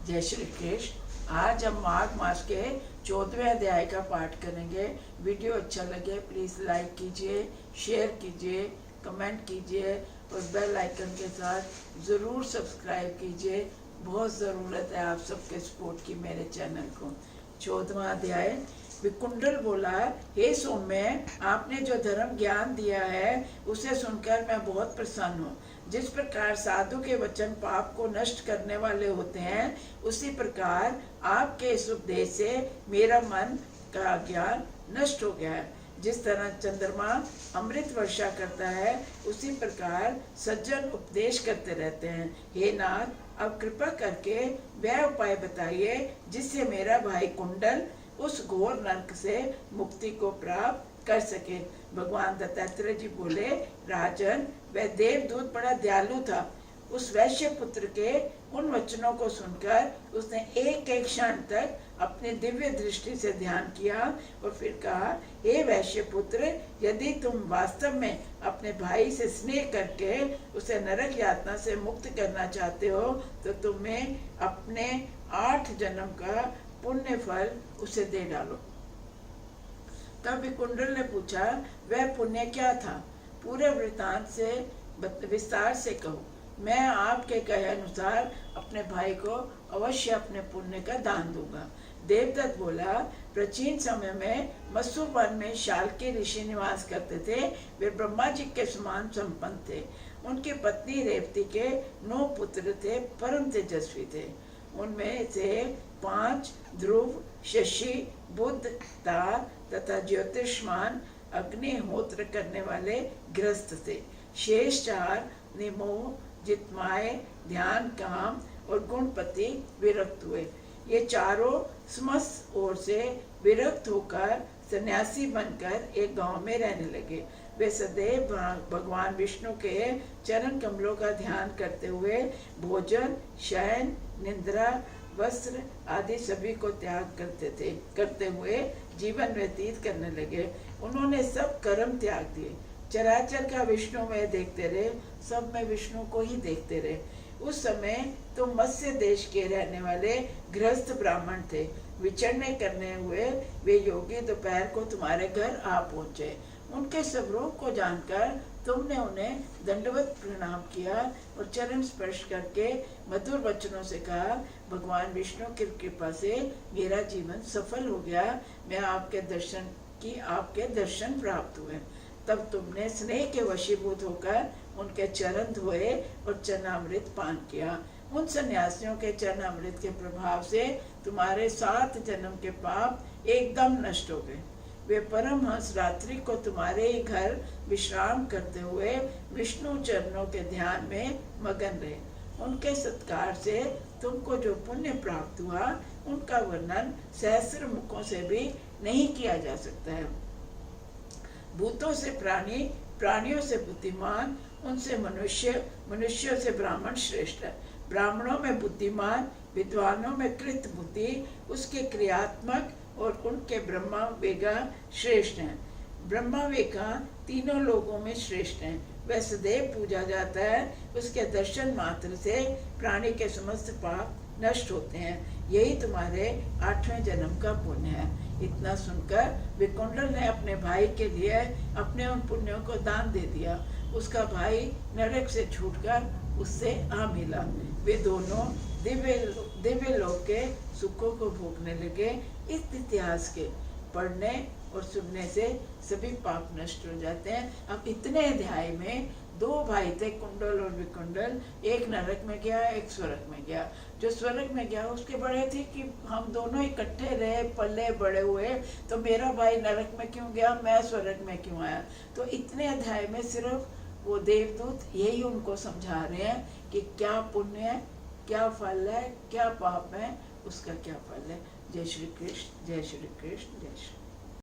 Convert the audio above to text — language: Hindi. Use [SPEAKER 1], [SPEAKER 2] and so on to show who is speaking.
[SPEAKER 1] जय श्री कृष्ण। आज हम माघ मास के 14वें अध्याय का पाठ करेंगे। वीडियो अच्छा लगे प्लीज़ लाइक कीजिए, शेयर कीजिए, कमेंट कीजिए और बेल आइकन के साथ ज़रूर सब्सक्राइब कीजिए। बहुत ज़रूरत है आप सबके सपोर्ट की मेरे चैनल को। 14वां अध्याय। विकुंडल बोला, हे सौम्य, आपने जो धर्म ज्ञान दिया है उसे सुनकर मैं बहुत प्रसन्न हूँ। जिस प्रकार साधु के वचन पाप को नष्ट करने वाले होते हैं, उसी प्रकार आपके इस उपदेश से मेरा मन का ज्ञान नष्ट हो गया है। जिस तरह चंद्रमा अमृत वर्षा करता है, उसी प्रकार सज्जन उपदेश करते रहते हैं। हे नाथ, अब कृपा करके वह उपाय बताइए जिससे मेरा भाई कुंडल उस घोर नरक से मुक्ति को प्राप्त कर सके। भगवान दत्तात्रेय जी बोले, राजन, वह देवदूत बड़ा दयालु था। उस वैश्य पुत्र के उन वचनों को सुनकर उसने एक एक क्षण तक अपनी दिव्य दृष्टि से ध्यान किया और फिर कहा, हे वैश्य पुत्र, यदि तुम वास्तव में अपने भाई से स्नेह करके उसे नरक यातना से मुक्त करना चाहते हो तो तुम्हें अपने 8 जन्म का पुण्य फल उसे दे डालो। तब विकुंडल ने पूछा, वह पुण्य क्या था? पूरे वृतांत से विस्तार से कहो। मैं आपके कहे अनुसार अपने भाई को अवश्य अपने पुण्य का दान दूंगा। देवदत्त बोला, प्राचीन समय में मत्स्य वन में शाल्की ऋषि निवास करते थे। वे ब्रह्मा जी के समान संपन्न थे। उनकी पत्नी रेवती के 9 पुत्र थे, परम तेजस्वी थे। उनमें से 5 ध्रुव, शशि, बुध, तार तथा ज्योतिष्मान अग्निहोत्र करने वाले गृहस्थ थे। शेष 4 निमोह, जितमाय, ध्यान, काम और गुणपति विरक्त हुए। ये चारों समस्त ओर से विरक्त होकर सन्यासी बनकर एक गांव में रहने लगे। वे सदैव भगवान विष्णु के चरण कमलों का ध्यान करते हुए भोजन, शयन, निद्रा, वस्त्र आदि सभी को त्याग करते हुए जीवन व्यतीत करने लगे। उन्होंने सब कर्म त्याग दिए। चराचर का विष्णु में देखते रहे, सब में विष्णु को ही देखते रहे। उस समय तो मत्स्य देश के रहने वाले गृहस्थ ब्राह्मण थे। विचरने करने हुए वे योगी दोपहर को तुम्हारे घर आ पहुंचे। उनके स्वरूप को जानकर तुमने उन्हें दंडवत प्रणाम किया और चरण स्पर्श करके मधुर वचनों से कहा, भगवान विष्णु की कृपा से मेरा जीवन सफल हो गया। मैं आपके दर्शन प्राप्त हुए। तब तुमने स्नेह के वशीभूत होकर उनके चरण धोए और चरणामृत पान किया। उन सन्यासियों के चरणामृत के प्रभाव से तुम्हारे 7 जन्म के पाप एकदम नष्ट हो गए। वे परमहंस रात्रि को तुम्हारे ही घर विश्राम करते हुए विष्णु चरणों के ध्यान में मगन रहे। उनके सत्कार से तुमको जो पुण्य प्राप्त हुआ, उनका वर्णन सहस्र मुखों से भी नहीं किया जा सकता है। भूतों से प्राणी, प्राणियों से बुद्धिमान, उनसे मनुष्य, मनुष्यों से ब्राह्मण श्रेष्ठ है। ब्राह्मणों में बुद्धिमान, विद्वानों में कृत बुद्धि, उसके क्रियात्मक और उनके ब्रह्मा वेगा श्रेष्ठ हैं। ब्रह्मा वेगा तीनों लोगों में श्रेष्ठ हैं। वह सदैव पूजा जाता है। उसके दर्शन मात्र से प्राणी के समस्त पाप नष्ट होते हैं। यही तुम्हारे 8वें जन्म का पुण्य है। इतना सुनकर विकुंडल ने अपने भाई के लिए अपने उन पुण्यों को दान दे दिया। उसका भाई नरक से छूटकर उससे आ मिला। वे दोनों दिव्य लोक के सुखों को भोगने लगे। इस इतिहास के पढ़ने और सुनने से सभी पाप नष्ट हो जाते हैं। अब इतने अध्याय में 2 भाई थे, कुंडल और विकुंडल। एक नरक में गया, एक स्वर्ग में गया। जो स्वर्ग में गया उसके बड़े थे कि हम दोनों इकट्ठे रहे, पले बड़े हुए, तो मेरा भाई नरक में क्यों गया, मैं स्वर्ग में क्यों आया। तो इतने अध्याय में सिर्फ वो देवदूत यही उनको समझा रहे हैं कि क्या पुण्य है, क्या फल है, क्या पाप है, उसका क्या फल है। जय श्री कृष्ण, जय श्री कृष्ण, जय श्री।